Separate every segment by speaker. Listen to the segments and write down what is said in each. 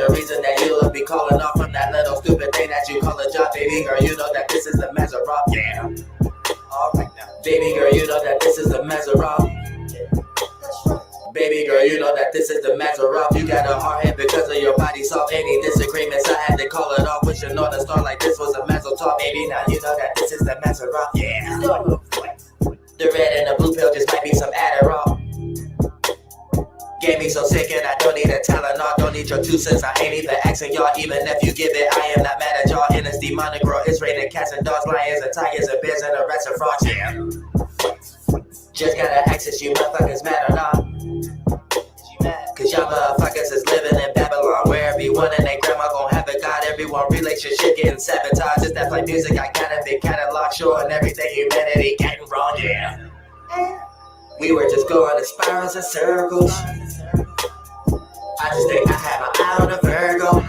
Speaker 1: the reason that you'll be calling off from that little stupid thing that you call a job. Baby girl, you know that this is the Maserati. Yeah. Alright now. Baby girl, you know that this is the Maserati. Baby girl, you know that this is the Maserati. You got a hard head because of your body soft. Any disagreements, I had to call it off. Wishing on a star like this was a Maserati. Baby, now you know that this is the Maserati. Yeah. The red and the blue pill just might be some Adderall. Gave me so sick and I don't need a Tylenol. Don't need your 2 cents, I ain't even asking y'all. Even if you give it, I am not mad at y'all. And it's demonic girl, it's raining cats and dogs, lions and tigers and bears and the rest of frogs. Yeah. Just gotta ask if you motherfuckers mad or not. Cause y'all motherfuckers is living in Babylon, where everyone and their grandma gon' have a god. Everyone relationship getting sabotaged. It's that play music, I got a big catalog showing everything humanity getting wrong, yeah. We were just going in spirals and circles. I just think I have an eye on a Virgo.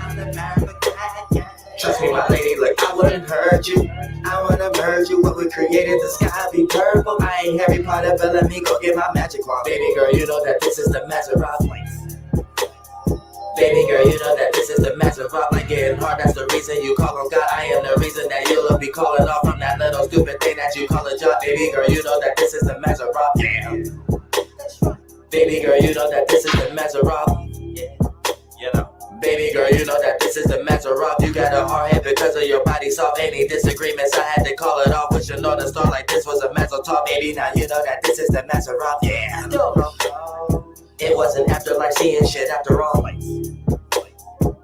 Speaker 1: Trust me, my lady, look, I wouldn't hurt you. I wanna merge you, what we created, the sky be purple. I ain't Harry Potter, but let me go get my magic wand. Baby girl, you know that this is the Maserati. Baby girl, you know that this is the Maserati. Like getting hard, that's the reason you call on God. I am the reason that you'll be calling off from that little stupid thing that you call a job. Baby girl, you know that this is the Maserati. Yeah. Baby girl, you know that this is the Maserati. Yeah. You know. Baby girl, you know that this is the Maserati. You got a hard head because of your body soft. Any disagreements, I had to call it off. Wishing on a star like this was a Maserati. Baby, now you know that this is the Maserati. Yeah. It wasn't afterlife, seeing shit after all.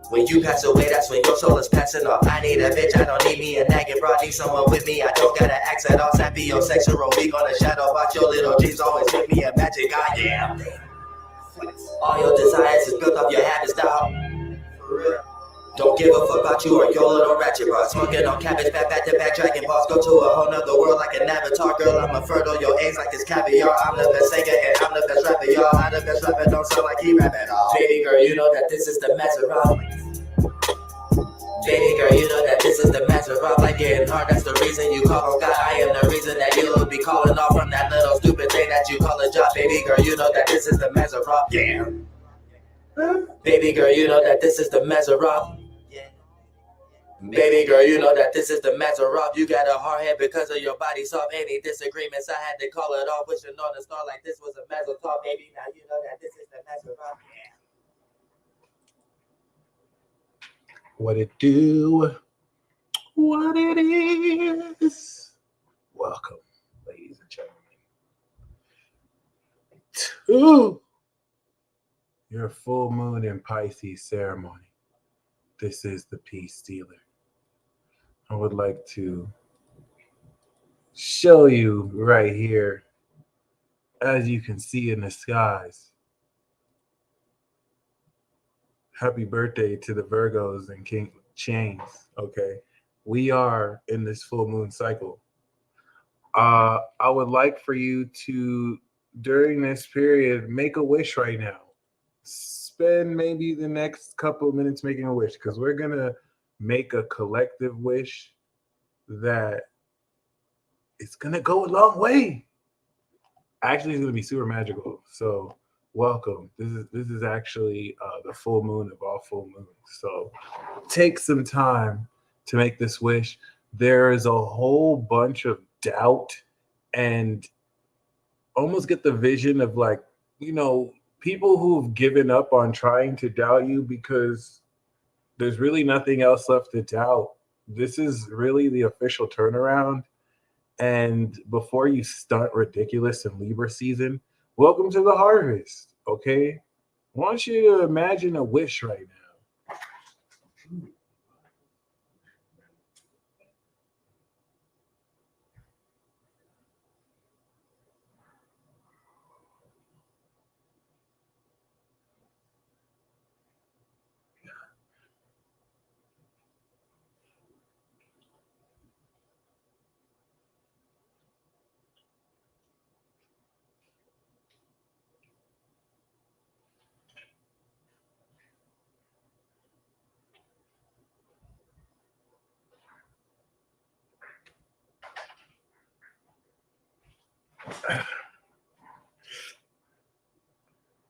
Speaker 1: When you pass away, that's when your soul is passing off. I need a bitch, I don't need me a nagging bro. Need someone with me, I don't gotta act at all. Sapiosexual, we gonna shadow box your little dreams. Always give me a magic eye, yeah. All your desires is built off your habits, dog. Don't give a fuck about you or your little ratchet bro. Smoking on cabbage, back to back, dragon balls. Go to a whole nother world like an avatar. Girl, I'm a fertile, your eggs like it's caviar. I'm the best singer and I'm the best rapper, y'all. I'm the best rapper, don't sound like he rap at all. Baby girl, you know that this is the Maserati. Baby girl, you know that this is the Maserati. Like getting hard, that's the reason you call on God. I am the reason that you'll be calling off from that little stupid thing that you call a job. Baby girl, you know that this is the Maserati. Yeah. Baby girl, you know that this is the Maserati. Baby girl, you know that this is the Maserati. You got a hard head because of your body soft. Any disagreements, I had to call it off. Wishing on a star like this was a Maserati. Baby, now you know that this is the Maserati. Yeah.
Speaker 2: What it do? What it is? Welcome, ladies and gentlemen, to your full moon in Pisces ceremony. This is the Peace Stealer. I would like to show you right here, as you can see in the skies. Happy birthday to the Virgos and King Chains, okay? We are in this full moon cycle. I would like for you to, during this period, make a wish right now. Spend maybe the next couple of minutes making a wish, because we're going to make a collective wish that it's going to go a long way. Actually, it's going to be super magical. So welcome. This is actually the full moon of all full moons. So take some time to make this wish. There is a whole bunch of doubt and almost get the vision of, like, you know, people who've given up on trying to doubt you because there's really nothing else left to doubt. This is really the official turnaround. And before you stunt ridiculous in Libra season, welcome to the harvest, okay? I want you to imagine a wish right now.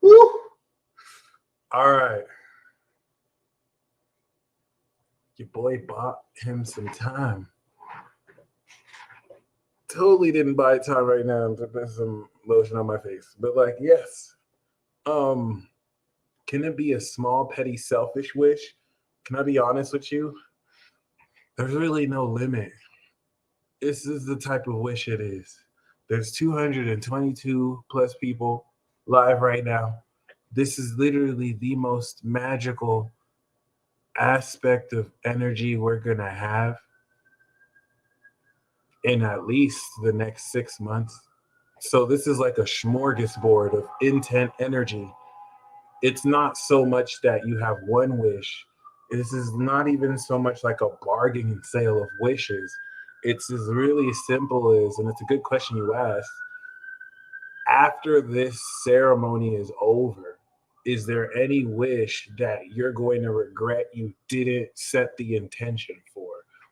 Speaker 2: Woo! All right. Your boy bought him some time. Totally didn't buy time right now. I'm putting some lotion on my face. But like, yes. Um, can it be a small, petty, selfish wish? Can I be honest with you? There's really no limit. This is the type of wish it is. There's 222 plus people live right now. This is literally the most magical aspect of energy we're going to have in at least the next 6 months. So, this is like a smorgasbord of intent energy. It's not so much that you have one wish. This is not even so much like a bargain sale of wishes. It's as really simple as, and it's a good question you asked. After this ceremony is over, is there any wish that you're going to regret you didn't set the intention for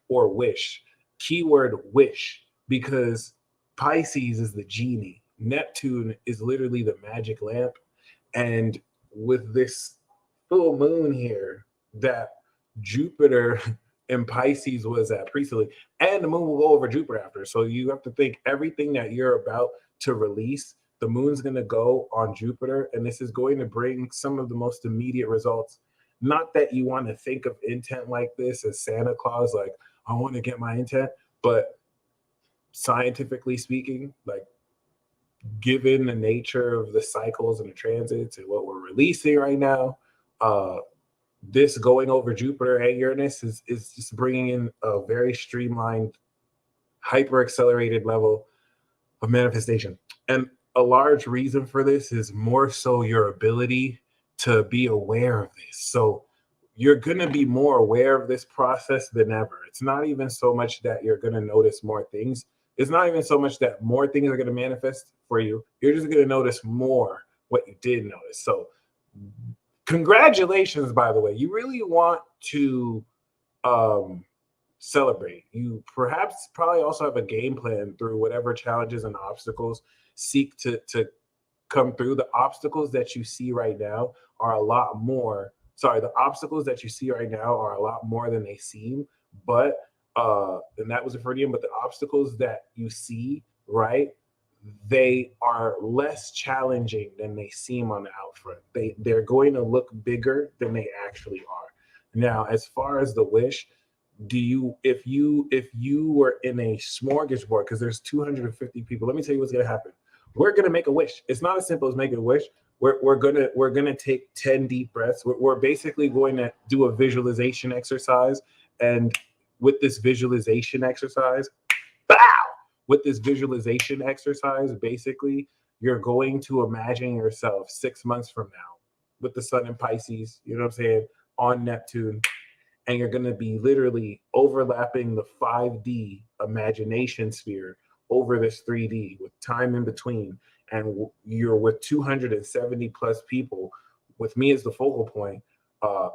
Speaker 2: or wish? Keyword wish, because Pisces is the genie, Neptune is literally the magic lamp. And with this full moon here, that Jupiter in Pisces was at recently, and the moon will go over Jupiter after. So you have to think everything that you're about to release, the moon's going to go on Jupiter, and this is going to bring some of the most immediate results. Not that you want to think of intent like this as Santa Claus, like, I want to get my intent, but scientifically speaking, like, given the nature of the cycles and the transits and what we're releasing right now, uh, this going over Jupiter and Uranus is just bringing in a very streamlined, hyper accelerated level of manifestation. And a large reason for this is more so your ability to be aware of this. So you're going to be more aware of this process than ever. It's not even so much that you're going to notice more things. It's not even so much that more things are going to manifest for you. You're just going to notice more what you did notice. So congratulations, by the way. You really want to um, celebrate. You perhaps probably also have a game plan through whatever challenges and obstacles seek to come through. The obstacles that you see right now are a lot more. Sorry, the obstacles that you see right now are a lot more than they seem. But and that was a Freudian, but the obstacles that you see, right, they are less challenging than they seem on the out front. They're going to look bigger than they actually are. Now, as far as the wish, do you if you were in a smorgasbord, because there's 250 people, let me tell you what's going to happen. We're going to make a wish. It's not as simple as making a wish. We're gonna take 10 deep breaths. We're basically going to do a visualization exercise, and with this visualization exercise, bow, with this visualization exercise, basically you're going to imagine yourself 6 months from now with the sun in Pisces, you know what I'm saying, on Neptune, and you're going to be literally overlapping the 5D imagination sphere over this 3D with time in between. And you're with 270 plus people, with me as the focal point,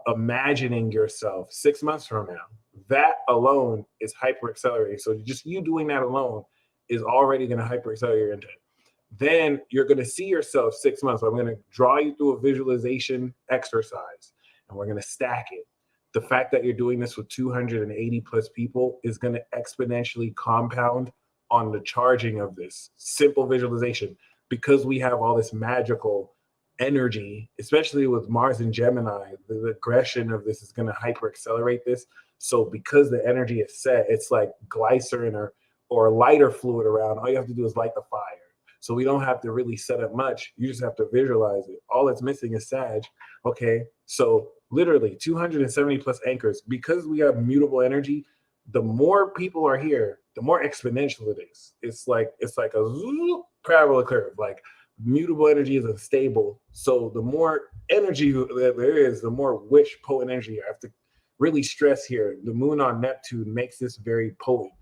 Speaker 2: imagining yourself 6 months from now. That alone is hyper accelerating. So just you doing that alone is already going to hyper accelerate your intent. Then you're going to see yourself 6 months. So I'm going to draw you through a visualization exercise, and we're going to stack it. The fact that you're doing this with 280 plus people is going to exponentially compound on the charging of this simple visualization, because we have all this magical energy, especially with Mars and Gemini. The aggression of this is going to hyper accelerate this. So because the energy is set, it's like glycerin or lighter fluid around. All you have to do is light the fire. So we don't have to really set up much. You just have to visualize it. All it's missing is Sag. Okay. So literally 270 plus anchors. Because we have mutable energy, the more people are here, the more exponential it is. It's like a parabolic curve. Like mutable energy is unstable. So the more energy that there is, the more wish potent energy. I have to really stress here. The moon on Neptune makes this very potent.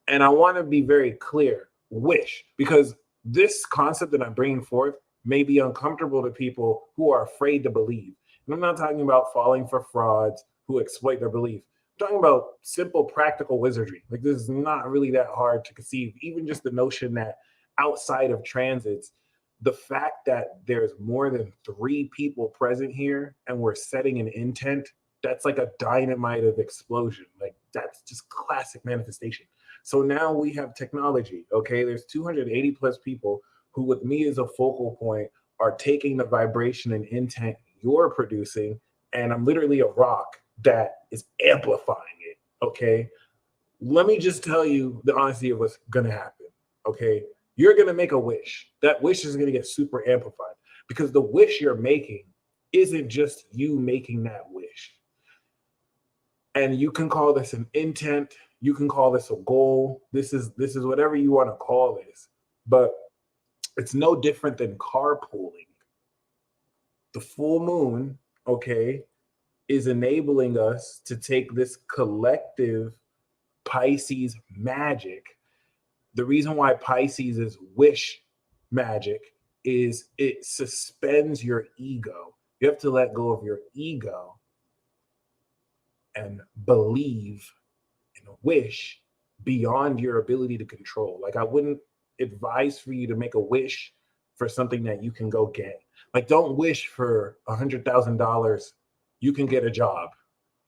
Speaker 2: And I want to be very clear, wish, because this concept that I'm bringing forth may be uncomfortable to people who are afraid to believe. And I'm not talking about falling for frauds who exploit their belief. I'm talking about simple practical wizardry. Like, this is not really that hard to conceive. Even just the notion that outside of transits, the fact that there's more than 3 people present here and we're setting an intent That's like a dynamite of explosion. Like that's just classic manifestation. So now we have technology. Okay, there's 280 plus people who, with me as a focal point, are taking the vibration and intent you're producing, and I'm literally a rock that is amplifying it. Okay, let me just tell you the honesty of what's gonna happen. Okay, you're gonna make a wish. That wish is gonna get super amplified because the wish you're making isn't just you making that wish. And you can call this an intent, you can call this a goal. This is whatever you want to call this, but it's no different than carpooling. The full moon, okay, is enabling us to take this collective Pisces magic. The reason why Pisces is wish magic is it suspends your ego. You have to let go of your ego and believe and wish beyond your ability to control. Like, I wouldn't advise for you to make a wish for something that you can go get. Like, don't wish for $100,000. You can get a job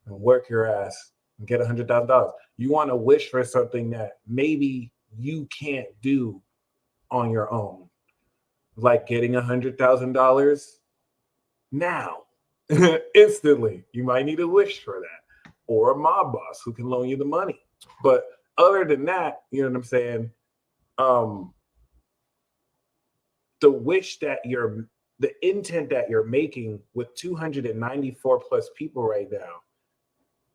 Speaker 2: and work your ass and get $100,000. You want to wish for something that maybe you can't do on your own, like getting $100,000 now, instantly. You might need a wish for that, or a mob boss who can loan you the money. But other than that, you know what I'm saying? The wish that the intent that you're making with 294 plus people right now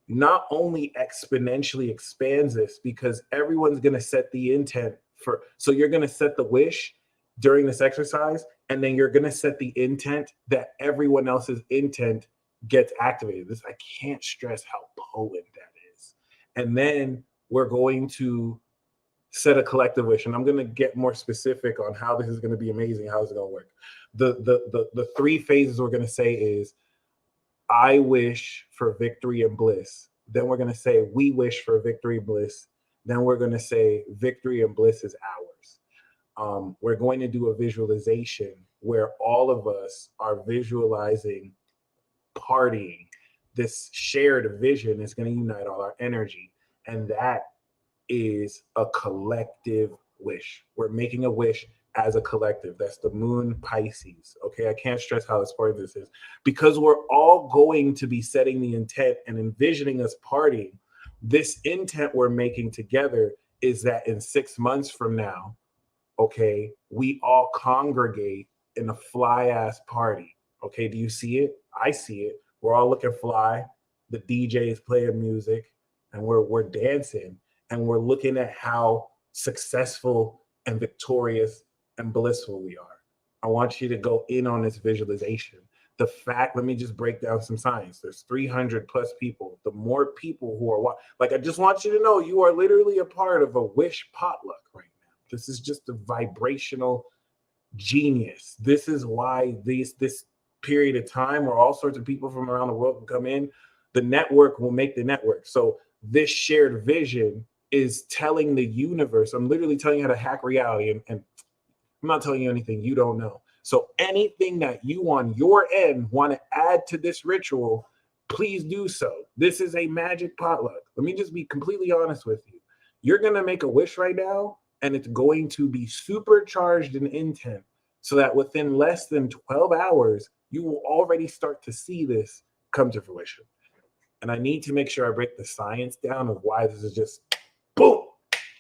Speaker 2: not only exponentially expands this because everyone's going to set the intent for, so you're going to set the wish during this exercise, and then you're going to set the intent that everyone else's intent gets activated. This, I can't stress how potent that is. And then we're going to set a collective wish, and I'm going to get more specific on how this is going to be amazing. How is it going to work? The three phases we're going to say is, I wish for victory and bliss. Then we're going to say, we wish for victory and bliss. Then we're going to say, victory and bliss is ours. We're going to do a visualization where all of us are visualizing partying. This shared vision is going to unite all our energy. And that is a collective wish. We're making a wish as a collective. That's the moon Pisces. Okay, I can't stress how important this is because we're all going to be setting the intent and envisioning us partying. This intent we're making together is that in 6 months from now, okay, we all congregate in a fly ass party. Okay, do you see it? I see it. We're all looking fly. The DJ is playing music and we're dancing and we're looking at how successful and victorious and blissful we are. I want you to go in on this visualization. The fact, let me just break down some science. There's 300 plus people. The more people who are, like, I just want you to know you are literally a part of a wish potluck right now. This is just a vibrational genius. This is why this period of time where all sorts of people from around the world can come in, the network will make the network. So this shared vision is telling the universe, I'm literally telling you how to hack reality, and I'm not telling you anything you don't know. So anything that you on your end want to add to this ritual, please do so. This is a magic potluck. Let me just be completely honest with you. You're going to make a wish right now, and it's going to be supercharged in intent so that within less than 12 hours, you will already start to see this come to fruition. And I need to make sure I break the science down of why this is just boom.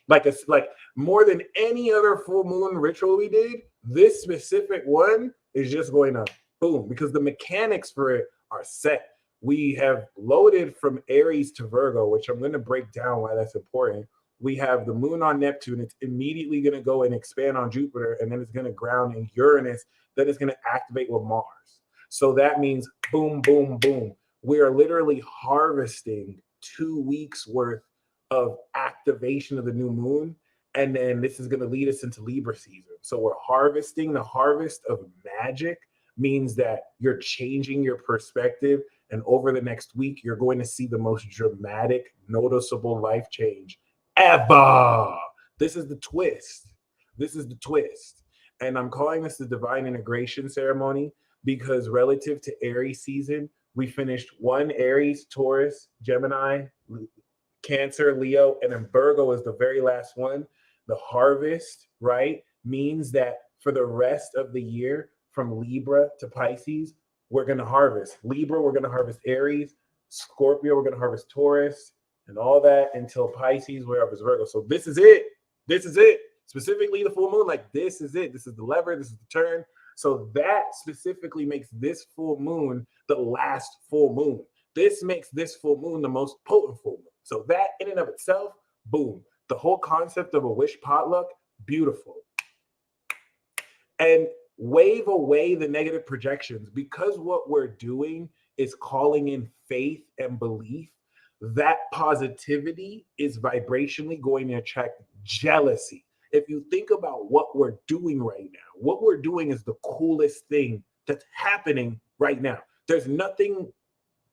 Speaker 2: Like it's like more than any other full moon ritual we did, this specific one is just going to boom because the mechanics for it are set. We have loaded from Aries to Virgo, which I'm going to break down why that's important. We have the moon on Neptune. It's immediately going to go and expand on Jupiter, and then it's going to ground in Uranus. Then it's going to activate with Mars. So that means boom, boom, boom. We are literally harvesting 2 weeks worth of activation of the new moon. And then this is going to lead us into Libra season. So we're harvesting. The harvest of magic means that you're changing your perspective. And over the next week, you're going to see the most dramatic, noticeable life change ever. This is the twist. This is the twist. And I'm calling this the divine integration ceremony because relative to Aries season, We finished one Aries, Taurus, Gemini, Cancer, Leo, and then Virgo is the very last one. The harvest, right, means that for the rest of the year, from Libra to Pisces, we're going to harvest. Libra, we're going to harvest Aries. Scorpio, we're going to harvest Taurus, and all that until Pisces, we're harvest Virgo. So this is it. This is it. Specifically, the full moon, like this is it. This is the lever. This is the turn. So that specifically makes this full moon the last full moon. This makes this full moon the most potent full moon. So that in and of itself, boom. The whole concept of a wish potluck, beautiful. And wave away the negative projections, because what we're doing is calling in faith and belief. That positivity is vibrationally going to attract jealousy. If you think about what we're doing right now, what we're doing is the coolest thing that's happening right now. There's nothing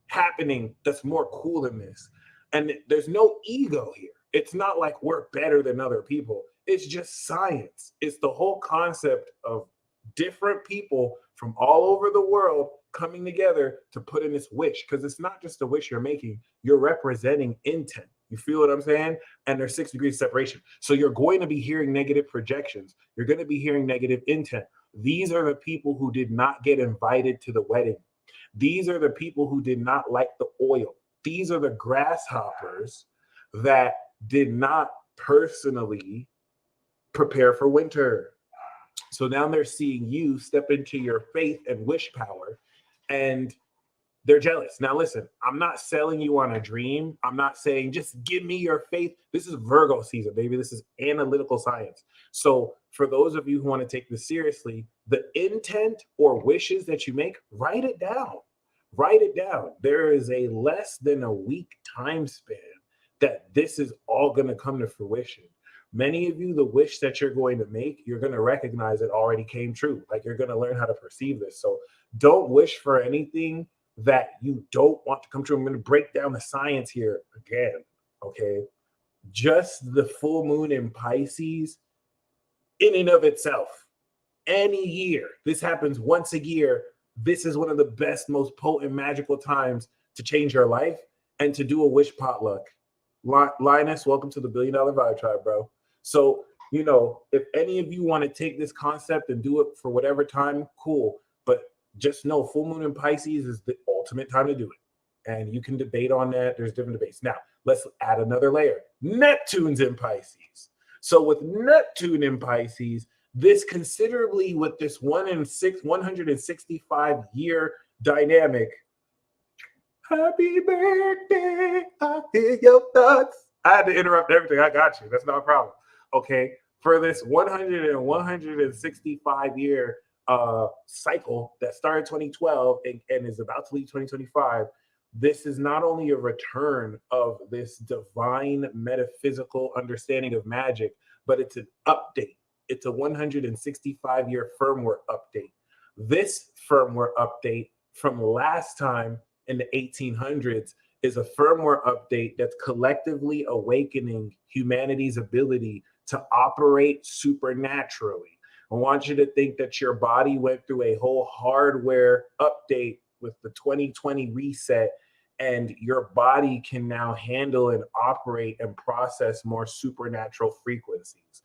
Speaker 2: happening that's more cool than this. And there's no ego here. It's not like we're better than other people. It's just science. It's the whole concept of different people from all over the world coming together to put in this wish, because it's not just a wish you're making, you're representing intent. You feel what I'm saying? And there's 6 degrees of separation. So you're going to be hearing negative projections. You're going to be hearing negative intent. These are the people who did not get invited to the wedding. These are the people who did not like the oil. These are the grasshoppers that did not personally prepare for winter. So now they're seeing you step into your faith and wish power, and they're jealous. Now, listen, I'm not selling you on a dream. I'm not saying just give me your faith. This is Virgo season, baby. This is analytical science. So for those of you who want to take this seriously, the intent or wishes that you make, write it down. Write it down. There is a less than a week time span that this is all going to come to fruition. Many of you, the wish that you're going to make, you're going to recognize it already came true. Like, you're going to learn how to perceive this. So don't wish for anything that you don't want to come true. I'm going to break down the science here again. Okay. Just the full moon in Pisces in and of itself, any year, this happens once a year. This is one of the best, most potent, magical times to change your life and to do a wish potluck. Linus, welcome to the $1 Billion Vibe Tribe, bro. So, if any of you want to take this concept and do it for whatever time, cool. But just know full moon in Pisces is the ultimate time to do it. And you can debate on that. There's different debates. Now, let's add another layer. Neptune's in Pisces. So with Neptune in Pisces, this considerably with this 165 year dynamic. Happy birthday, I hear your thoughts. I had to interrupt everything. I got you. That's not a problem. Okay. For this 165 year cycle that started 2012 and is about to leave 2025, this is not only a return of this divine metaphysical understanding of magic, but it's an update. It's a 165 year firmware update. This firmware update from last time in the 1800s is a firmware update that's collectively awakening humanity's ability to operate supernaturally. I want you to think that your body went through a whole hardware update with the 2020 reset, and your body can now handle and operate and process more supernatural frequencies.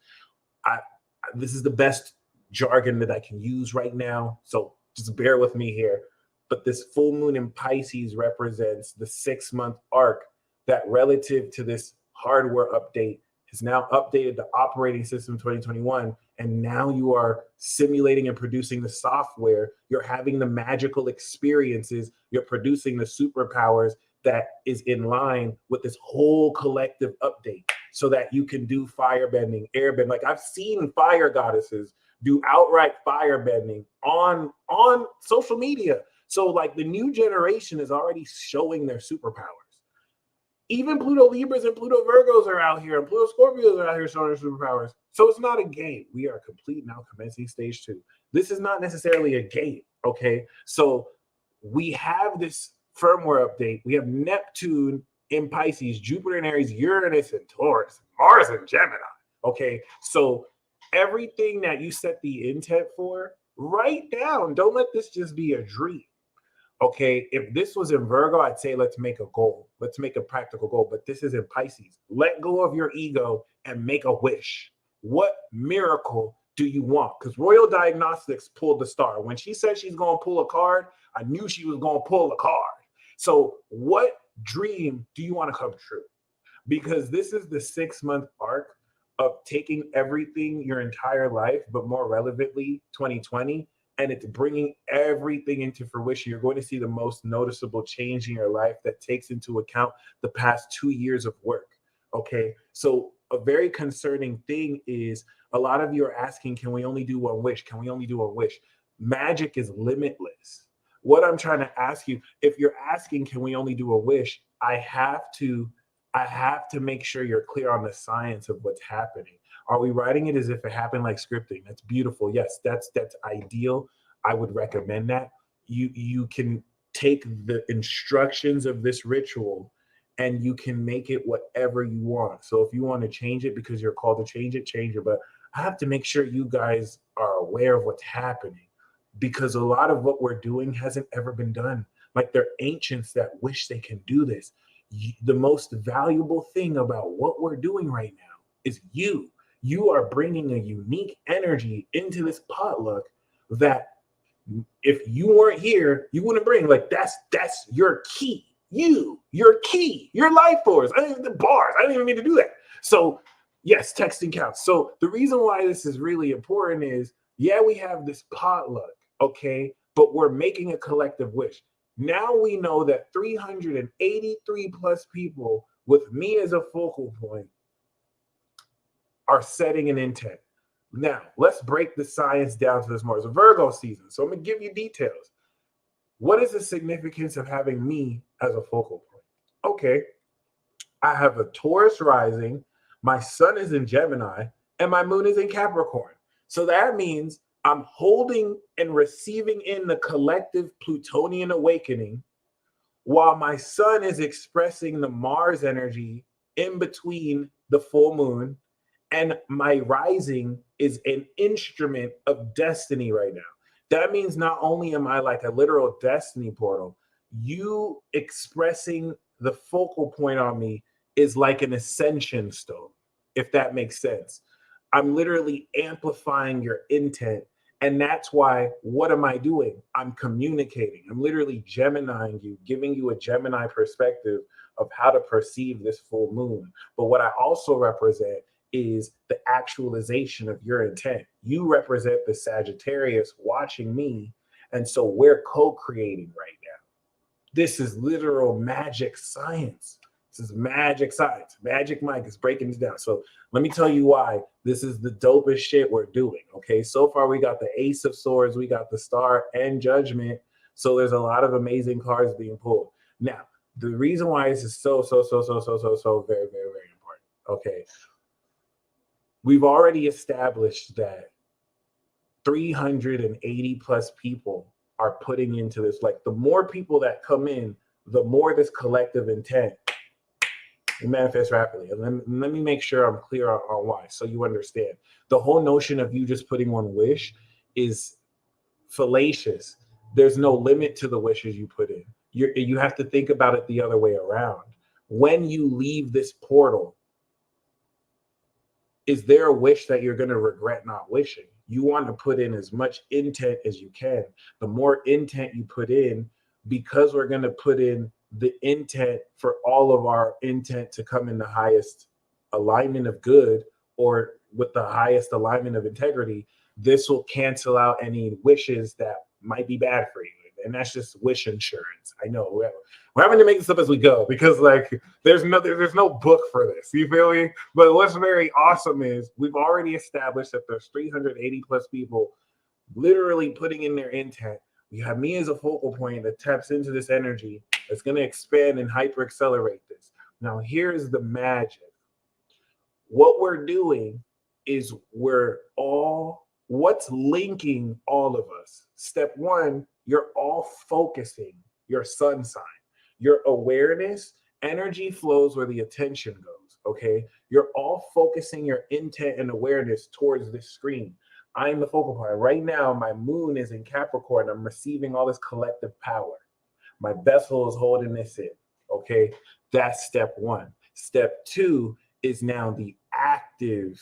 Speaker 2: This is the best jargon that I can use right now, so just bear with me here. But this full moon in Pisces represents the 6-month arc that, relative to this hardware update, has now updated the operating system 2021. And now you are simulating and producing the software. You're having the magical experiences. You're producing the superpowers that is in line with this whole collective update, so that you can do firebending, airbending. Like, I've seen fire goddesses do outright firebending on social media. So like, the new generation is already showing their superpowers. Even Pluto Libras and Pluto Virgos are out here, and Pluto Scorpios are out here showing their superpowers. So it's not a game. We are complete now, commencing stage 2. This is not necessarily a game, okay? So we have this firmware update. We have Neptune in Pisces, Jupiter in Aries, Uranus in Taurus, Mars in Gemini, okay? So everything that you set the intent for, write down. Don't let this just be a dream. Okay, if this was in Virgo, I'd say let's make a goal. Let's make a practical goal. But this is in Pisces. Let go of your ego and make a wish. What miracle do you want? Because Royal Diagnostics pulled the star. When she said she's going to pull a card, I knew she was going to pull a card. So, what dream do you want to come true? Because this is the 6-month arc of taking everything your entire life, but more relevantly, 2020, and it's bringing everything into fruition. You're going to see the most noticeable change in your life that takes into account the past 2 years of work. Okay. So, a very concerning thing is a lot of you are asking, can we only do one wish? Can we only do one wish? Magic is limitless. What I'm trying to ask you, if you're asking, can we only do a wish? I have to make sure you're clear on the science of what's happening. Are we writing it as if it happened like scripting? That's beautiful. Yes, that's ideal. I would recommend that. You can take the instructions of this ritual and you can make it whatever you want. So if you want to change it because you're called to change it. But I have to make sure you guys are aware of what's happening because a lot of what we're doing hasn't ever been done. Like they're ancients that wish they can do this. The most valuable thing about what we're doing right now is you are bringing a unique energy into this potluck that if you weren't here you wouldn't bring. Like that's your key, your key, your life force. I didn't even the bars, I didn't even mean to do that. So yes, texting counts. So the reason why this is really important is, yeah, we have this potluck, okay, but we're making a collective wish. Now we know that 383 plus people with me as a focal point are setting an intent. Now, let's break the science down to this more. It's a Virgo season, so I'm going to give you details. What is the significance of having me as a focal point? Okay, I have a Taurus rising, my sun is in Gemini, and my moon is in Capricorn. So that means I'm holding and receiving in the collective Plutonian awakening while my sun is expressing the Mars energy in between the full moon, and my rising is an instrument of destiny right now. That means not only am I like a literal destiny portal, you expressing the focal point on me is like an ascension stone, if that makes sense. I'm literally amplifying your intent. And that's why, what am I doing? I'm communicating. I'm literally Geminiing you, giving you a Gemini perspective of how to perceive this full moon. But what I also represent is the actualization of your intent. You represent the Sagittarius watching me. And so we're co creating right now. This is literal magic science. This is magic science. Magic Mike is breaking this down. So let me tell you why this is the dopest shit we're doing. Okay. So far, we got the Ace of Swords, we got the Star and Judgment. So there's a lot of amazing cards being pulled. Now, the reason why this is so very, very, very important. Okay. We've already established that 380 plus people are putting into this. Like the more people that come in, the more this collective intent manifests rapidly. And let me make sure I'm clear on why, so you understand. The whole notion of you just putting one wish is fallacious. There's no limit to the wishes you put in. You have to think about it the other way around. When you leave this portal, is there a wish that you're going to regret not wishing? You want to put in as much intent as you can. The more intent you put in, because we're going to put in the intent for all of our intent to come in the highest alignment of good or with the highest alignment of integrity, this will cancel out any wishes that might be bad for you. And that's just wish insurance. I know we're having to make this up as we go because like there's no book for this. You feel me? But what's very awesome is we've already established that there's 380 plus people literally putting in their intent. We have me as a focal point that taps into this energy that's going to expand and hyper accelerate this. Now, here's the magic. What we're doing is what's linking all of us. Step one, you're all focusing your sun sign. Your awareness, energy flows where the attention goes, okay? You're all focusing your intent and awareness towards this screen. I'm the focal point. Right now, my moon is in Capricorn. I'm receiving all this collective power. My vessel is holding this in. Okay. That's step one. Step two is now the active.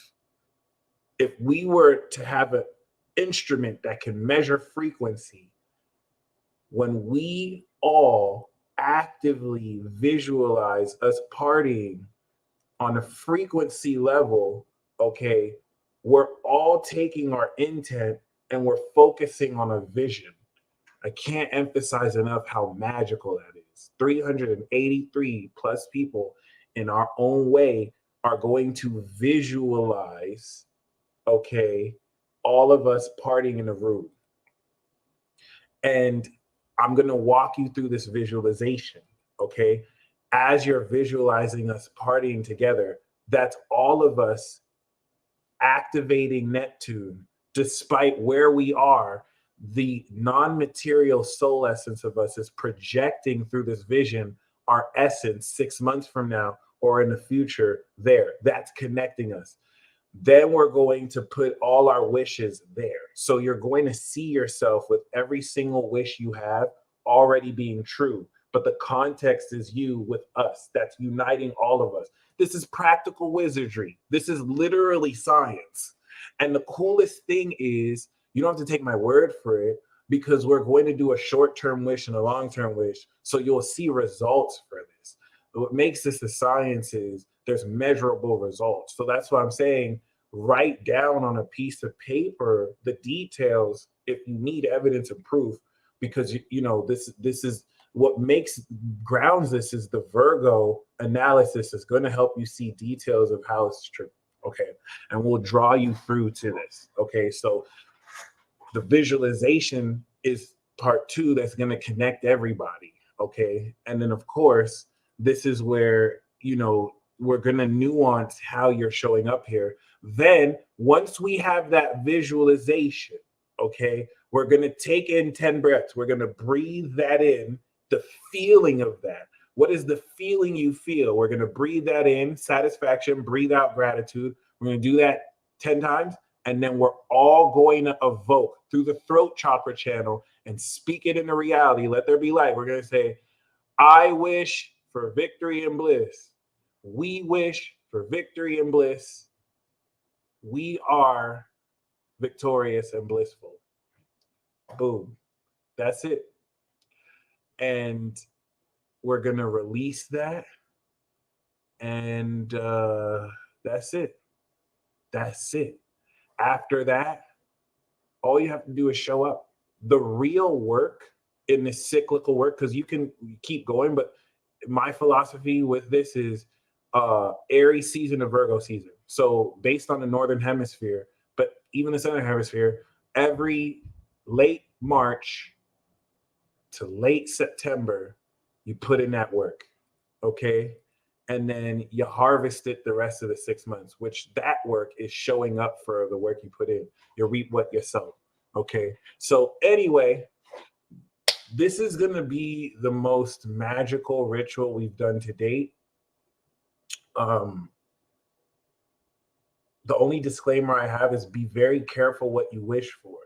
Speaker 2: If we were to have an instrument that can measure frequency, when we all actively visualize us partying on a frequency level, okay, we're all taking our intent and we're focusing on a vision. I can't emphasize enough how magical that is. 383 plus people in our own way are going to visualize, okay, all of us partying in a room. And I'm going to walk you through this visualization, okay? As you're visualizing us partying together, that's all of us activating Neptune, despite where we are. The non-material soul essence of us is projecting through this vision our essence 6 months from now or in the future there. That's connecting us. Then we're going to put all our wishes there. So you're going to see yourself with every single wish you have already being true. But the context is you with us. That's uniting all of us. This is practical wizardry. This is literally science. And the coolest thing is, you don't have to take my word for it, because we're going to do a short-term wish and a long-term wish. So you'll see results for this. What makes this a science is there's measurable results. So that's why I'm saying, write down on a piece of paper the details if you need evidence and proof, because this is what grounds this is the Virgo analysis is going to help you see details of how it's true. Okay. And we'll draw you through to this. Okay. So the visualization is part two that's going to connect everybody. Okay. And then, of course, this is where, we're going to nuance how you're showing up here. Then, once we have that visualization, okay, we're going to take in 10 breaths. We're going to breathe that in, the feeling of that. What is the feeling you feel? We're going to breathe that in, satisfaction, breathe out gratitude. We're going to do that 10 times. And then we're all going to evoke through the throat chakra channel and speak it into reality. Let there be light. We're going to say, I wish for victory and bliss. We wish for victory and bliss. We are victorious and blissful. Boom. That's it. And we're going to release that. And that's it. That's it. After that, all you have to do is show up. The real work in this cyclical work, because you can keep going, but my philosophy with this is Aries season to Virgo season. So based on the Northern Hemisphere, but even the Southern Hemisphere, every late March to late September, you put in that work, okay? And then you harvest it the rest of the 6 months, which that work is showing up for the work you put in. You reap what you sow, okay? So anyway, this is going to be the most magical ritual we've done to date. The only disclaimer I have is be very careful what you wish for.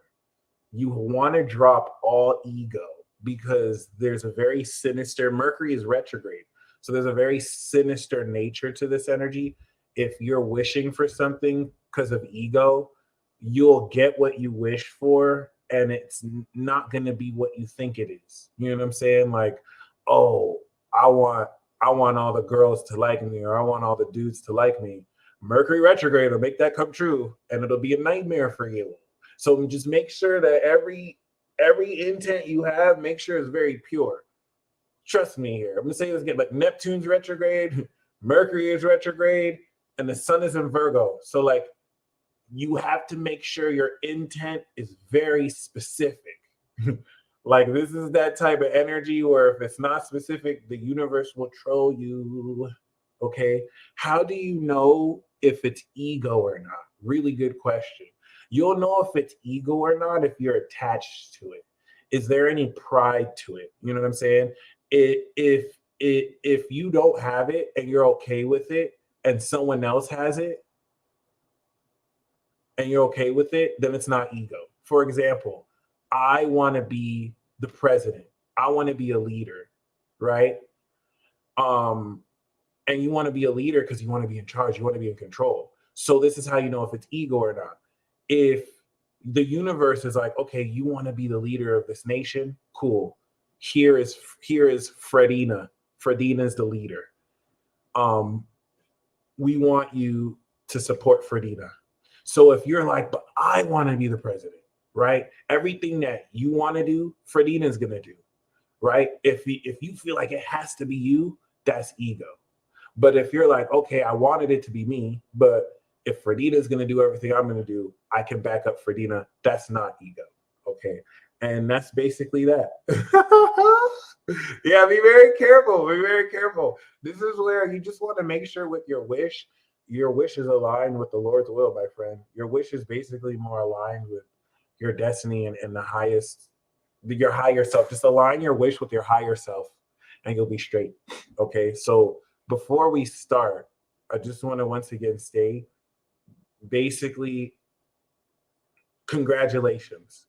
Speaker 2: You want to drop all ego, because there's a very sinister, Mercury is retrograde. So there's a very sinister nature to this energy. If you're wishing for something because of ego, you'll get what you wish for, and it's not going to be what you think it is. You know what I'm saying? Like, oh, I want all the girls to like me, or I want all the dudes to like me. Mercury retrograde will make that come true, and it'll be a nightmare for you. So just make sure that every intent you have, make sure it's very pure. Trust me here. I'm gonna say this again, but Neptune's retrograde, Mercury is retrograde, and the sun is in Virgo. So like, you have to make sure your intent is very specific. Like, this is that type of energy where if it's not specific, the universe will troll you. Okay. How do you know if it's ego or not? Really good question. You'll know if it's ego or not if you're attached to it. Is there any pride to it? You know what I'm saying? If you don't have it and you're okay with it, and someone else has it and you're okay with it, then it's not ego. For example, I want to be the president. I want to be a leader, right? Um, and you want to be a leader because you want to be in charge, you want to be in control. So this is how you know if it's ego or not. If the universe is like, okay, you want to be the leader of this nation, cool. Here is Fredina. Fredina is the leader. Um, we want you to support Fredina. So if you're like, but I want to be the president, right? Everything that you want to do, Fredina's gonna do, right? If you feel like it has to be you, that's ego. But if you're like, okay, I wanted it to be me, but if Fredina's gonna do everything I'm gonna do, I can back up Fredina. That's not ego. Okay. And that's basically that. Yeah, be very careful. Be very careful. This is where you just want to make sure with your wish is aligned with the Lord's will, my friend. Your wish is basically more aligned with your destiny and the highest, your higher self. Just align your wish with your higher self and you'll be straight. Okay. So before we start, I just want to once again say basically, congratulations.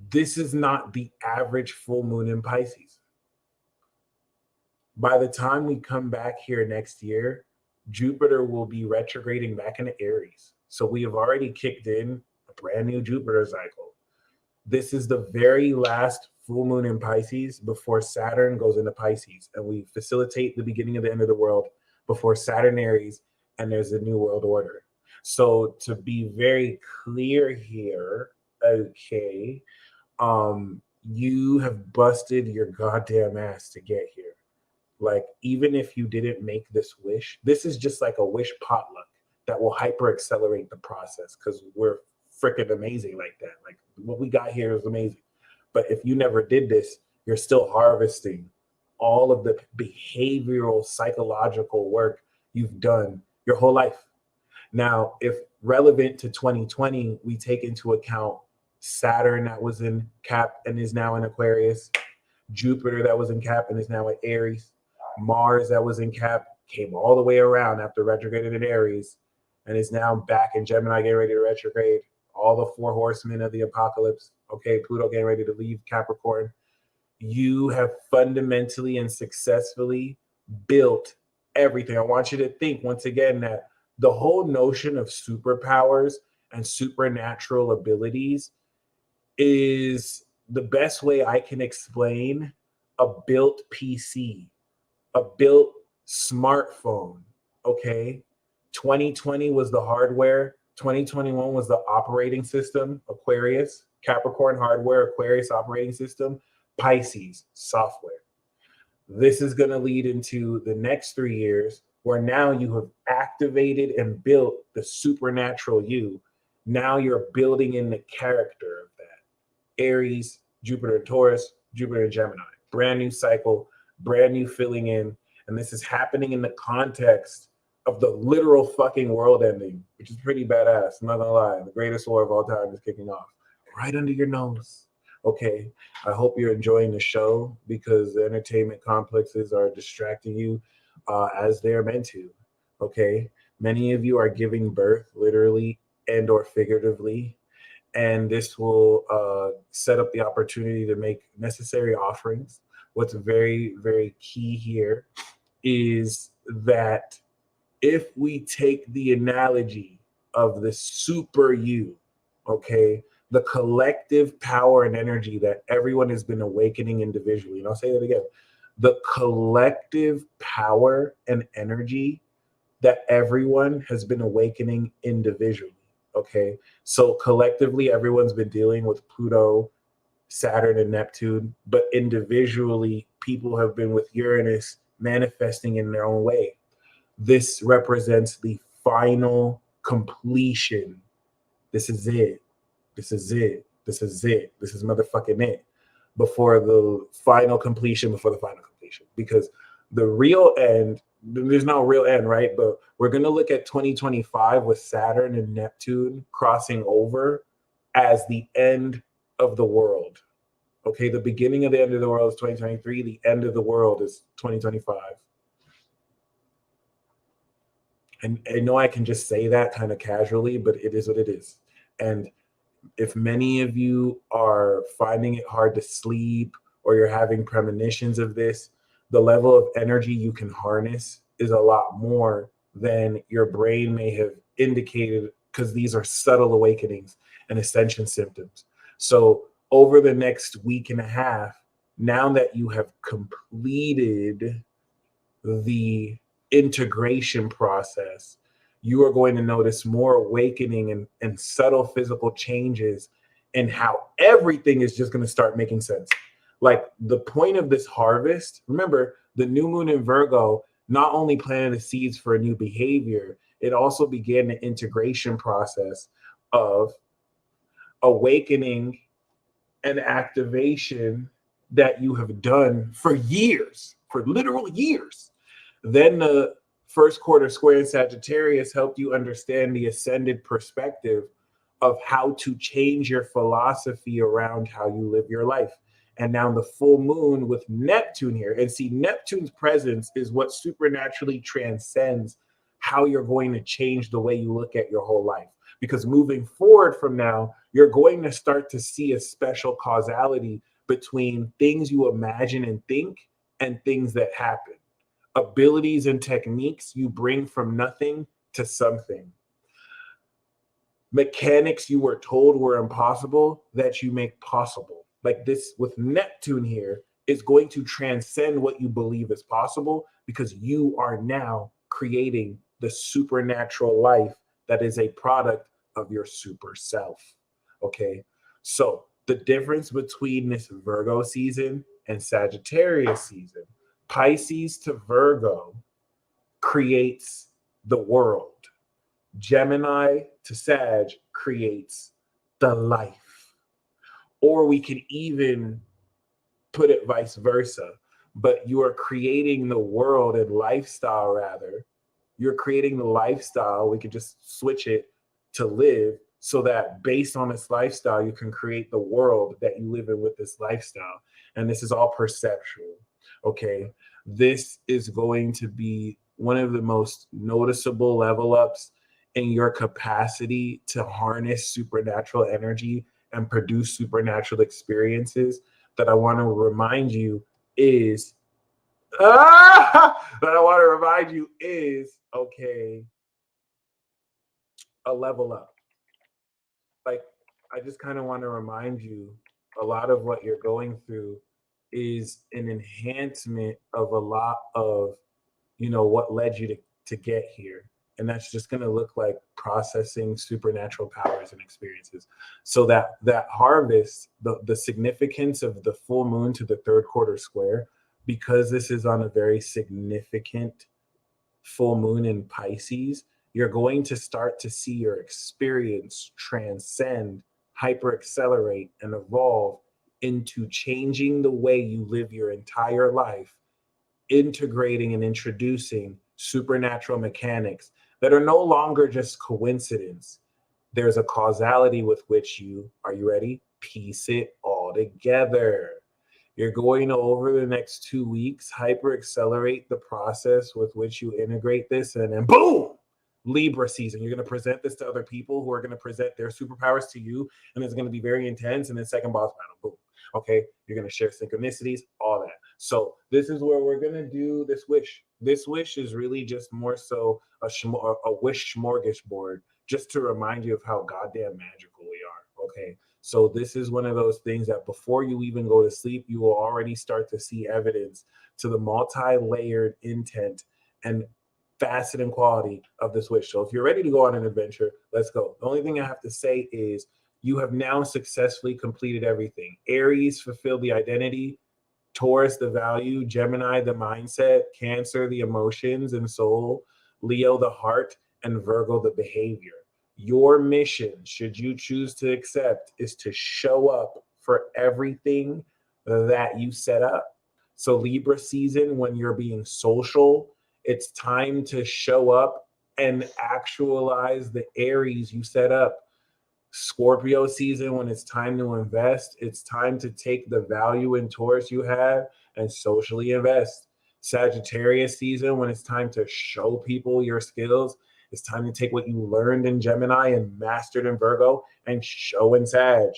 Speaker 2: This is not the average full moon in Pisces. By the time we come back here next year, Jupiter will be retrograding back into Aries. So we have already kicked in a brand new Jupiter cycle. This is the very last full moon in Pisces before Saturn goes into Pisces. And we facilitate the beginning of the end of the world before Saturn Aries and there's a new world order. So to be very clear here, okay, you have busted your goddamn ass to get here. Like, even if you didn't make this wish, this is just like a wish potluck that will hyper accelerate the process because we're freaking amazing like that. Like, what we got here is amazing. But if you never did this, you're still harvesting all of the behavioral, psychological work you've done your whole life. Now, if relevant to 2020, we take into account Saturn that was in Cap and is now in Aquarius, Jupiter that was in Cap and is now in Aries, Mars that was in Cap came all the way around after retrograding in Aries and is now back in Gemini getting ready to retrograde. All the four horsemen of the apocalypse. Okay, Pluto getting ready to leave Capricorn. You have fundamentally and successfully built everything. I want you to think once again that the whole notion of superpowers and supernatural abilities is the best way I can explain a built PC, a built smartphone. Okay. 2020 was the hardware, 2021 was the operating system, Aquarius, Capricorn hardware, Aquarius operating system, Pisces software. This is going to lead into the next 3 years where now you have activated and built the supernatural you. Now you're building in the character of that. Aries, Jupiter, Taurus, Jupiter, Gemini. Brand new cycle, brand new filling in. And this is happening in the context of the literal fucking world ending, which is pretty badass. I'm not gonna lie. The greatest war of all time is kicking off right under your nose. Okay. I hope you're enjoying the show because the entertainment complexes are distracting you as they're meant to. Okay. Many of you are giving birth literally and or figuratively, and this will set up the opportunity to make necessary offerings. What's very, very key here is that if we take the analogy of the super you, okay, the collective power and energy that everyone has been awakening individually, and I'll say that again, the collective power and energy that everyone has been awakening individually. Okay. So collectively, everyone's been dealing with Pluto, Saturn, and Neptune, but individually, people have been with Uranus manifesting in their own way. This represents the final completion. This is it. This is it. This is it. This is motherfucking it. Before the final completion, before the final completion. Because the real end, there's no real end, right? But we're going to look at 2025 with Saturn and Neptune crossing over as the end of the world. Okay, the beginning of the end of the world is 2023. The end of the world is 2025. And I know I can just say that kind of casually, but it is what it is. And if many of you are finding it hard to sleep or you're having premonitions of this, the level of energy you can harness is a lot more than your brain may have indicated, because these are subtle awakenings and ascension symptoms. So, over the next week and a half, now that you have completed the integration process, you are going to notice more awakening and subtle physical changes, and how everything is just going to start making sense. Like the point of this harvest, remember, the new moon in Virgo not only planted the seeds for a new behavior, it also began the integration process of awakening and activation that you have done for years, for literal years. Then the first quarter square in Sagittarius helped you understand the ascended perspective of how to change your philosophy around how you live your life. And now the full moon with Neptune here. And see, Neptune's presence is what supernaturally transcends how you're going to change the way you look at your whole life. Because moving forward from now, you're going to start to see a special causality between things you imagine and think and things that happen. Abilities and techniques you bring from nothing to something. Mechanics you were told were impossible that you make possible. Like this with Neptune here is going to transcend what you believe is possible, because you are now creating the supernatural life that is a product of your super self. Okay. So the difference between this Virgo season and Sagittarius season, Pisces to Virgo creates the world. Gemini to Sag creates the life. Or we can even put it vice versa. But you are creating the world and lifestyle, rather. You're creating the lifestyle. We could just switch it to live, so that based on this lifestyle, you can create the world that you live in with this lifestyle. And this is all perceptual. Okay. This is going to be one of the most noticeable level ups in your capacity to harness supernatural energy and produce supernatural experiences, that I want to remind you is okay, a level up. Like, I just kind of want to remind you, a lot of what you're going through is an enhancement of a lot of, what led you to get here. And that's just going to look like processing supernatural powers and experiences. So that harvest, the significance of the full moon to the third quarter square, because this is on a very significant full moon in Pisces, you're going to start to see your experience transcend, hyper accelerate, and evolve into changing the way you live your entire life, integrating and introducing supernatural mechanics that are no longer just coincidence. There's a causality with which you, are you ready? Piece it all together. You're going to, over the next 2 weeks, hyper accelerate the process with which you integrate this, and then boom, Libra season. You're going to present this to other people who are going to present their superpowers to you, and it's going to be very intense. And then second boss battle, boom. Okay, you're going to share synchronicities, all that. So this is where we're going to do this wish. This wish is really just more so a wish smorgasbord, just to remind you of how goddamn magical we are. Okay, so this is one of those things that before you even go to sleep, you will already start to see evidence to the multi-layered intent and facet and quality of this wish. So if you're ready to go on an adventure, let's go. The only thing I have to say is you have now successfully completed everything. Aries fulfilled the identity, Taurus the value, Gemini the mindset, Cancer the emotions and soul, Leo the heart, and Virgo the behavior. Your mission, should you choose to accept, is to show up for everything that you set up. So Libra season, when you're being social, it's time to show up and actualize the Aries you set up. Scorpio season, when it's time to invest, it's time to take the value in Taurus you have and socially invest. Sagittarius season, when it's time to show people your skills, it's time to take what you learned in Gemini and mastered in Virgo and show in Sag.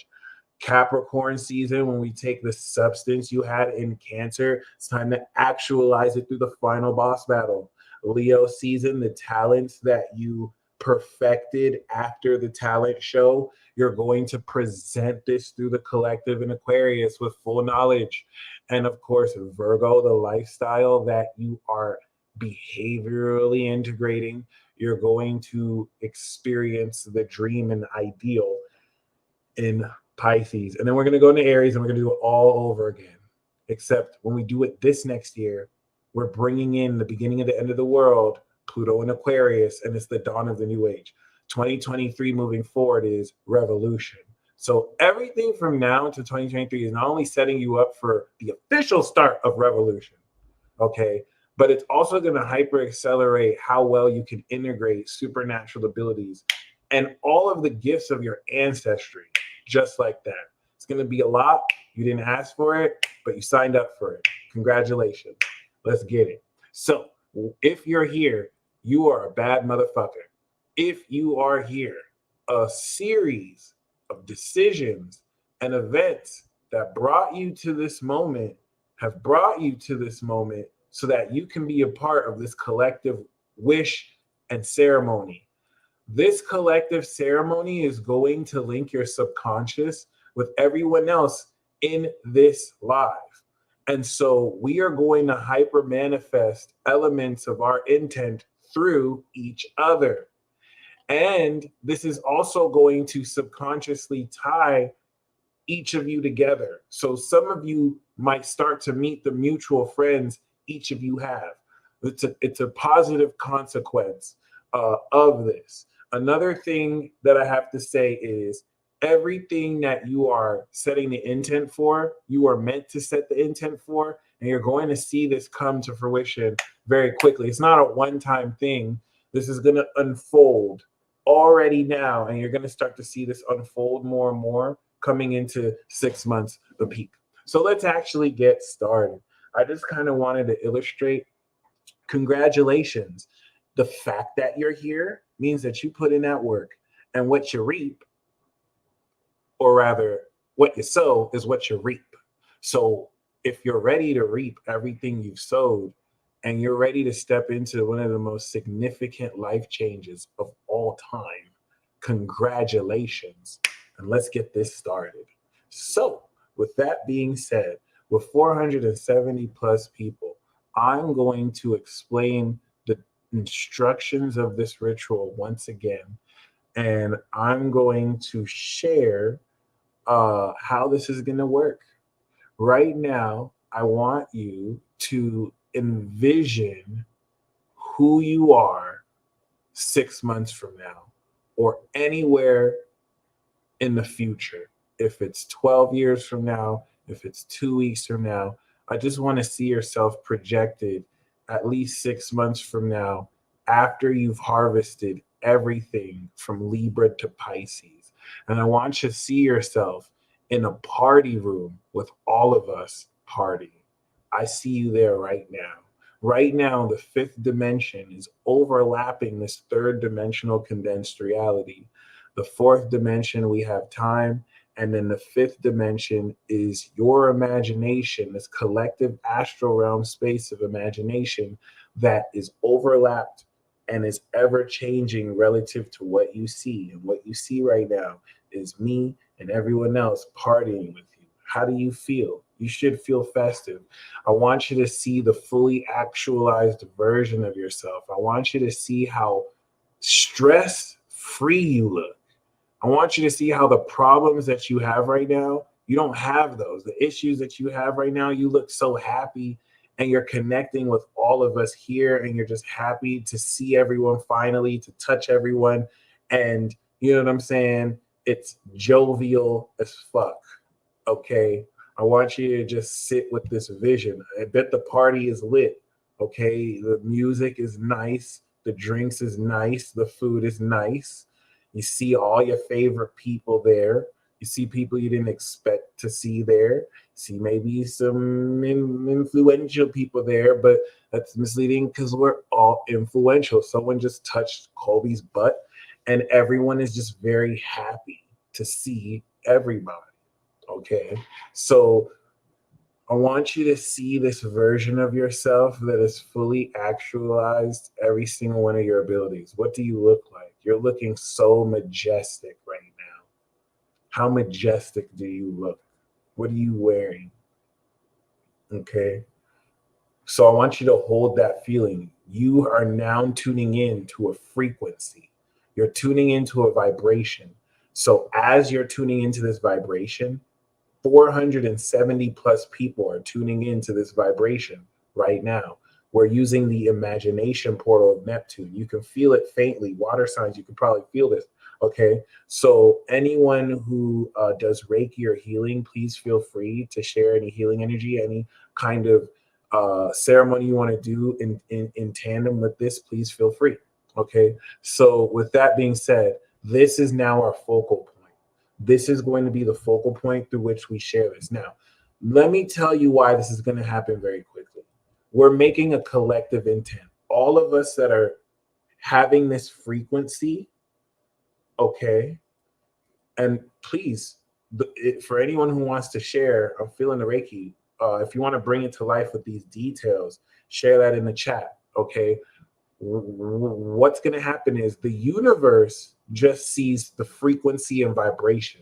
Speaker 2: Capricorn season, when we take the substance you had in Cancer, it's time to actualize it through the final boss battle. Leo season, the talents that you perfected after the talent show, you're going to present this through the collective in Aquarius with full knowledge. And of course, Virgo, the lifestyle that you are behaviorally integrating, you're going to experience the dream and ideal in Pisces. And then we're going to go into Aries and we're going to do it all over again. Except when we do it this next year, we're bringing in the beginning of the end of the world, Pluto in Aquarius, and it's the dawn of the new age. 2023 moving forward is revolution. So everything from now to 2023 is not only setting you up for the official start of revolution, okay, but it's also going to hyper accelerate how well you can integrate supernatural abilities and all of the gifts of your ancestry, just like that. It's going to be a lot. You didn't ask for it, but you signed up for it. Congratulations. Let's get it. So if you're here, you are a bad motherfucker. If you are here, a series of decisions and events that brought you to this moment have brought you to this moment so that you can be a part of this collective wish and ceremony. This collective ceremony is going to link your subconscious with everyone else in this live. And so we are going to hyper manifest elements of our intent through each other. And this is also going to subconsciously tie each of you together. So some of you might start to meet the mutual friends each of you have. It's a positive consequence of this. Another thing that I have to say is everything that you are setting the intent for, you are meant to set the intent for, and you're going to see this come to fruition very quickly. It's not a one-time thing. This is going to unfold already now, and you're going to start to see this unfold more and more coming into 6 months, the peak. So let's actually get started. I just kind of wanted to illustrate, congratulations. The fact that you're here means that you put in that work, and what you reap, or rather what you sow is what you reap. So if you're ready to reap everything you've sowed and you're ready to step into one of the most significant life changes of all time, congratulations. And let's get this started. So with that being said, with 470 plus people, I'm going to explain the instructions of this ritual once again. And I'm going to share how this is going to work. Right now, I want you to envision who you are 6 months from now or anywhere in the future. If it's 12 years from now, if it's 2 weeks from now, I just want to see yourself projected at least 6 months from now after you've harvested everything from Libra to Pisces. And I want you to see yourself in a party room with all of us partying. I see you there right now. Right now, the fifth dimension is overlapping this third dimensional condensed reality. The fourth dimension, we have time. And then the fifth dimension is your imagination, this collective astral realm space of imagination that is overlapped and is ever changing relative to what you see. And what you see right now is me and everyone else partying with you. How do you feel? You should feel festive. I want you to see the fully actualized version of yourself. I want you to see how stress-free you look. I want you to see how the problems that you have right now, you don't have those. The issues that you have right now, you look so happy and you're connecting with all of us here and you're just happy to see everyone finally, to touch everyone. And you know what I'm saying? It's jovial as fuck, okay? I want you to just sit with this vision. I bet the party is lit, okay? The music is nice. The drinks is nice. The food is nice. You see all your favorite people there. You see people you didn't expect to see there. You see maybe some influential people there, but that's misleading because we're all influential. Someone just touched Colby's butt, and everyone is just very happy to see everybody. Okay. So I want you to see this version of yourself that is fully actualized every single one of your abilities. What do you look like? You're looking so majestic right now. How majestic do you look? What are you wearing? Okay. So I want you to hold that feeling. You are now tuning in to a frequency. You're tuning into a vibration. So as you're tuning into this vibration, 470 plus people are tuning into this vibration right now. We're using the imagination portal of Neptune. You can feel it faintly. Water signs, you can probably feel this. Okay. So, anyone who does Reiki or healing, please feel free to share any healing energy, any kind of ceremony you want to do in tandem with this, please feel free. Okay. So, with that being said, this is now our focal point. This is going to be the focal point through which we share this. Now, let me tell you why this is going to happen very quickly. We're making a collective intent. All of us that are having this frequency, okay? And please, for anyone who wants to share, I'm feeling the Reiki. If you want to bring it to life with these details, share that in the chat, okay? What's going to happen is the universe just sees the frequency and vibration.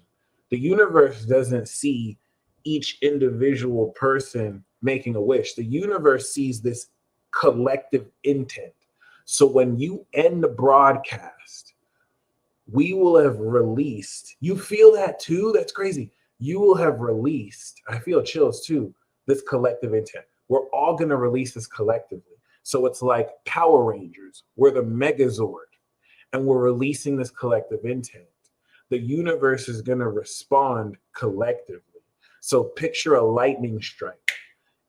Speaker 2: The universe doesn't see each individual person making a wish. The universe sees this collective intent. So when you end the broadcast, we will have released. You feel that too? That's crazy. You will have released. I feel chills too. This collective intent. We're all going to release this collectively. So it's like Power Rangers. We're the Megazord, and we're releasing this collective intent. The universe is going to respond collectively. So picture a lightning strike.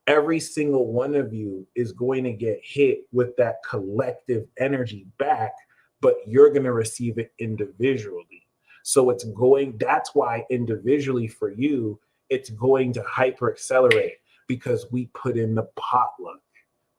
Speaker 2: Every single one of you is going to get hit with that collective energy back, but you're going to receive it individually. So that's why individually for you, it's going to hyper accelerate because we put in the potluck.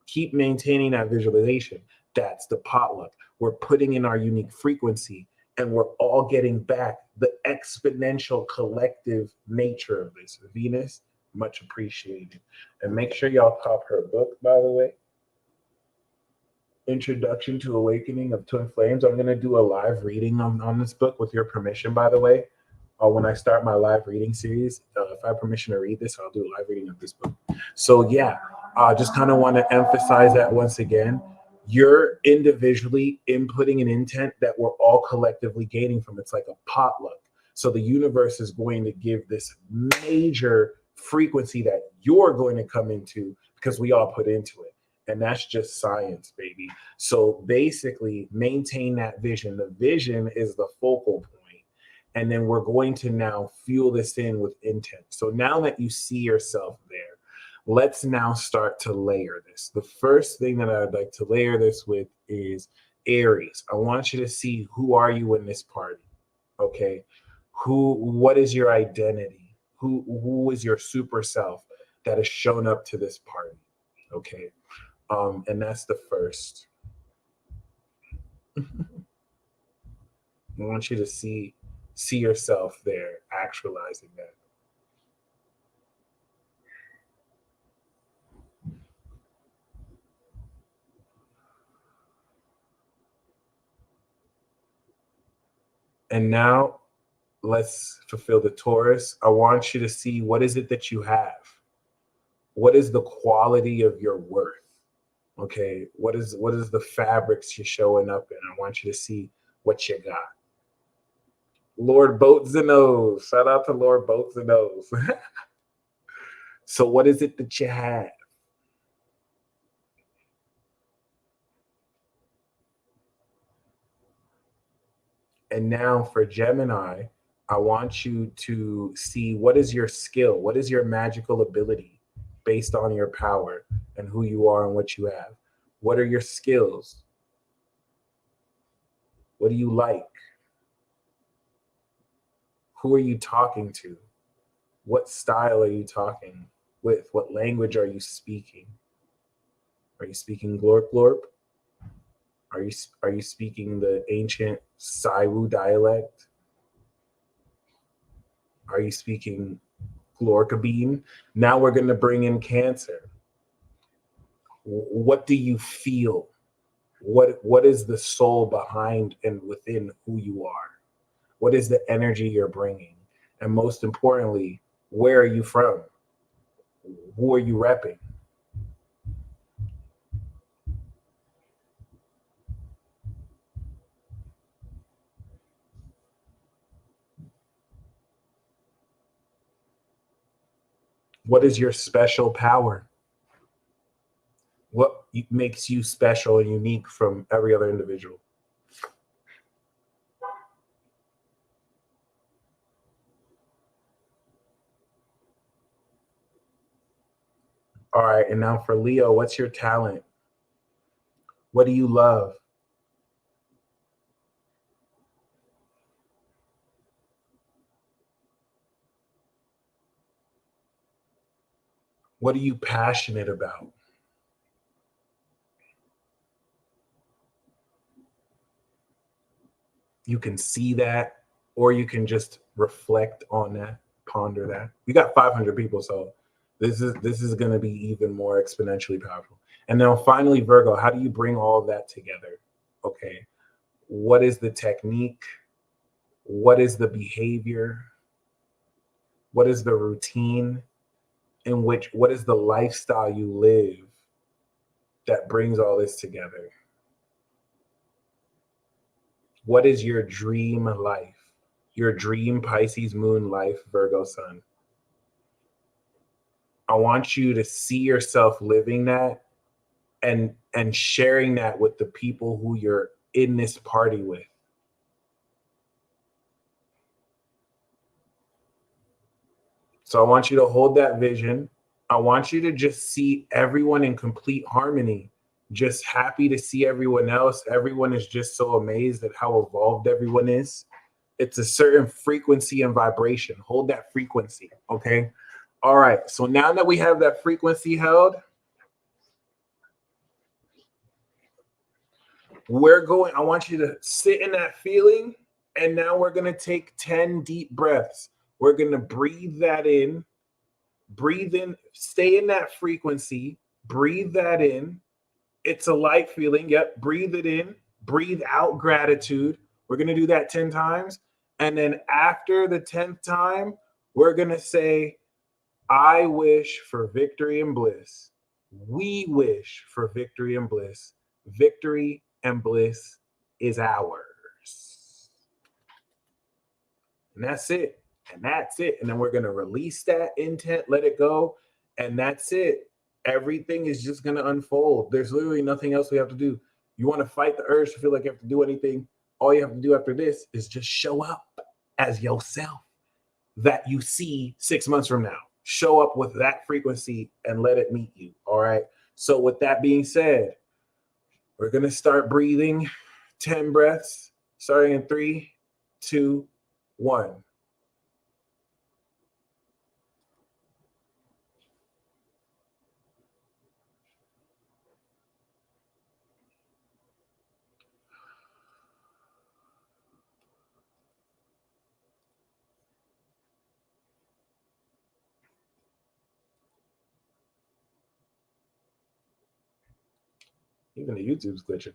Speaker 2: Keep maintaining that visualization. That's the potluck. We're putting in our unique frequency and we're all getting back the exponential collective nature of this. Venus, much appreciated. And make sure y'all cop her book, by the way. Introduction to Awakening of Twin Flames. I'm going to do a live reading on this book with your permission, by the way. When I start my live reading series, if I have permission to read this, I'll do a live reading of this book. So yeah, just kind of want to emphasize that once again. You're individually inputting an intent that we're all collectively gaining from. It's like a potluck. So the universe is going to give this major frequency that you're going to come into because we all put into it. And that's just science, baby. So basically, maintain that vision. The vision is the focal point. And then we're going to now fuel this in with intent. So now that you see yourself there, let's now start to layer this. The first thing that I'd like to layer this with is Aries. I want you to see, who are you in this party? Okay. What is your identity? Who is your super self that has shown up to this party? Okay. And that's the first. I want you to see yourself there, actualizing that. And now let's fulfill the Taurus. I want you to see, what is it that you have? What is the quality of your worth? Okay, what is the fabrics you're showing up in? I want you to see what you got. Lord Boats and Nose. Shout out to Lord Boats and Nose. So what is it that you have? And now for Gemini, I want you to see, what is your skill? What is your magical ability based on your power and who you are and what you have? What are your skills? What do you like? Who are you talking to? What style are you talking with? What language are you speaking? Are you speaking Glorp Glorp? Are you speaking the ancient Saiwu dialect? Are you speaking schlorkabean. Now we're going to bring in Cancer. What do you feel? What is the soul behind and within who you are? What is the energy you're bringing? And most importantly, where are you from? Who are you repping? What is your special power? What makes you special and unique from every other individual? All right, and now for Leo, what's your talent? What do you love? What are you passionate about? You can see that, or you can just reflect on that, ponder that. We got 500 people, so this is going to be even more exponentially powerful. And now finally, Virgo, how do you bring all of that together? Okay, what is the technique? What is the behavior? What is the routine in which, what is the lifestyle you live that brings all this together? What is your dream life? Your dream Pisces moon life, Virgo sun. I want you to see yourself living that and sharing that with the people who you're in this party with. So I want you to hold that vision. I want you to just see everyone in complete harmony, just happy to see everyone else. Everyone is just so amazed at how evolved everyone is. It's a certain frequency and vibration. Hold that frequency, okay? All right. So now that we have that frequency held, I want you to sit in that feeling. And now we're going to take 10 deep breaths. We're going to breathe in, stay in that frequency, breathe that in. It's a light feeling. Yep. Breathe it in, breathe out gratitude. We're going to do that 10 times. And then after the 10th time, we're going to say, I wish for victory and bliss. We wish for victory and bliss. Victory and bliss is ours. And that's it. And that's it. And then we're going to release that intent, let it go. And that's it. Everything is just going to unfold. There's literally nothing else we have to do. You want to fight the urge to feel like you have to do anything. All you have to do after this is just show up as yourself that you see 6 months from now. Show up with that frequency and let it meet you. All right. So, with that being said, we're going to start breathing 10 breaths, starting in 3, 2, 1. Even the YouTube's glitching.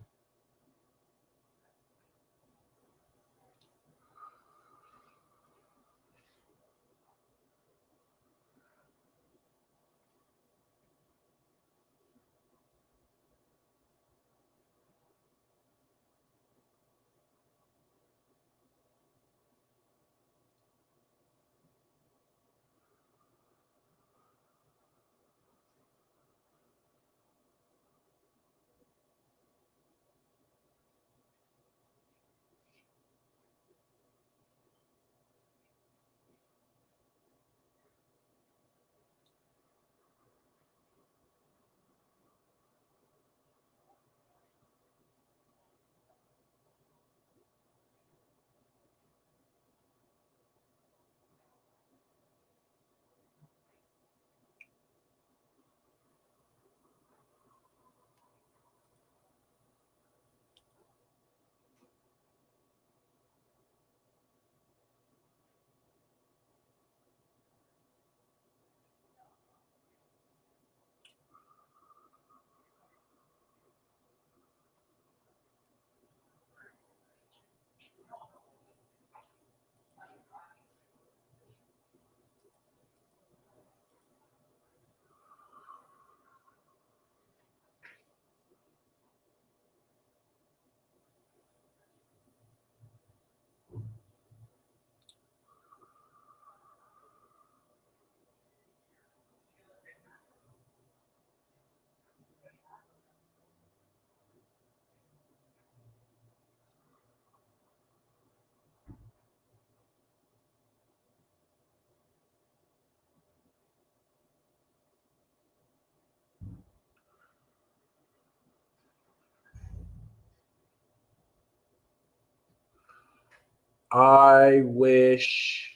Speaker 2: I wish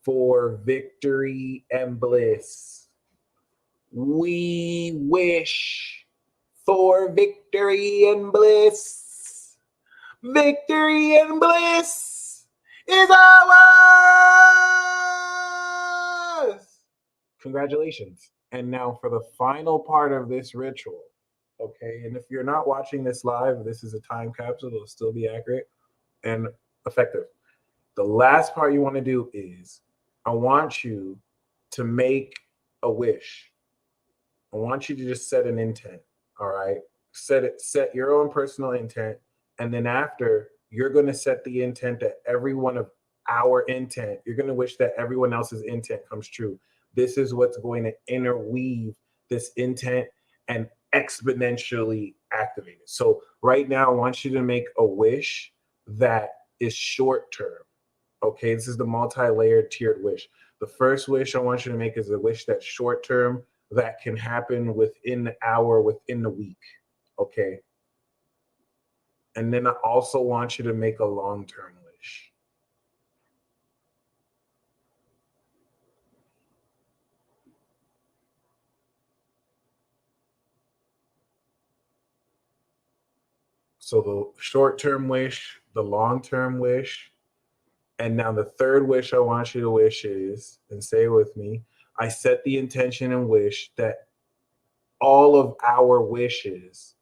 Speaker 2: for victory and bliss. We wish for victory and bliss. Victory and bliss is ours. Congratulations. And now for the final part of this ritual. Okay. And if you're not watching this live, this is a time capsule. It'll still be accurate and effective. The last part you want to do is I want you to make a wish. I want you to just set an intent. All right. Set your own personal intent. And then after, you're going to set the intent that every one of our intent, you're going to wish that everyone else's intent comes true. This is what's going to interweave this intent and exponentially activate it. So right now, I want you to make a wish that is short term. Okay, this is the multi-layered tiered wish. The first wish I want you to make is a wish that's short term, that can happen within the hour, within the week. Okay. And then I also want you to make a long-term wish. So the short-term wish, the long-term wish, and now the third wish I want you to wish is, and say it with me, I set the intention and wish that all of our wishes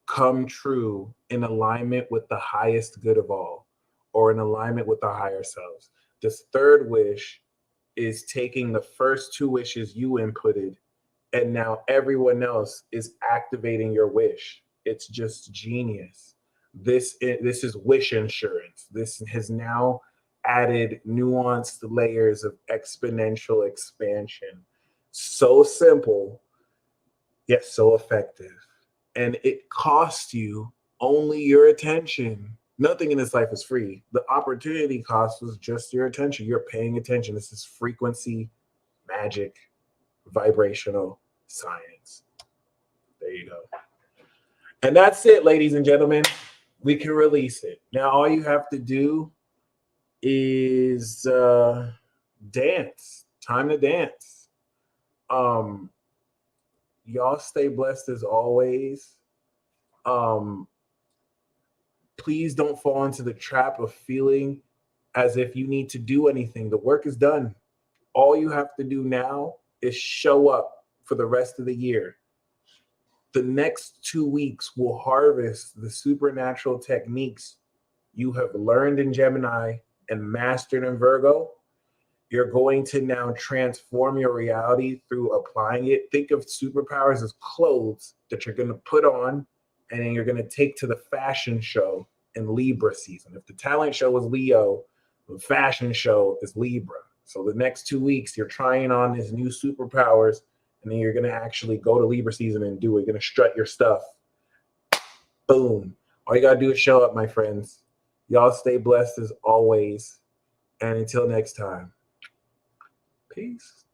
Speaker 2: come true in alignment with the highest good of all, or in alignment with our higher selves. This third wish is taking the first two wishes you inputted, and now everyone else is activating your wish. It's just genius. This is wish insurance. This has now added nuanced layers of exponential expansion. So simple, yet so effective. And it costs you only your attention. Nothing in this life is free. The opportunity cost was just your attention. You're paying attention. This is frequency, magic, vibrational science. There you go. And that's it, ladies and gentlemen. We can release it. Now, all you have to do is dance. Time to dance. Y'all stay blessed as always. Please don't fall into the trap of feeling as if you need to do anything. The work is done. All you have to do now is show up for the rest of the year. The next 2 weeks will harvest the supernatural techniques you have learned in Gemini and mastered in Virgo. You're going to now transform your reality through applying it. Think of superpowers as clothes that you're going to put on, and then you're going to take to the fashion show in Libra season. If the talent show is Leo, the fashion show is Libra. So the next 2 weeks, you're trying on these new superpowers, and then you're going to actually go to Libra season and do it. You're going to strut your stuff. Boom. All you got to do is show up, my friends. Y'all stay blessed as always. And until next time, peace.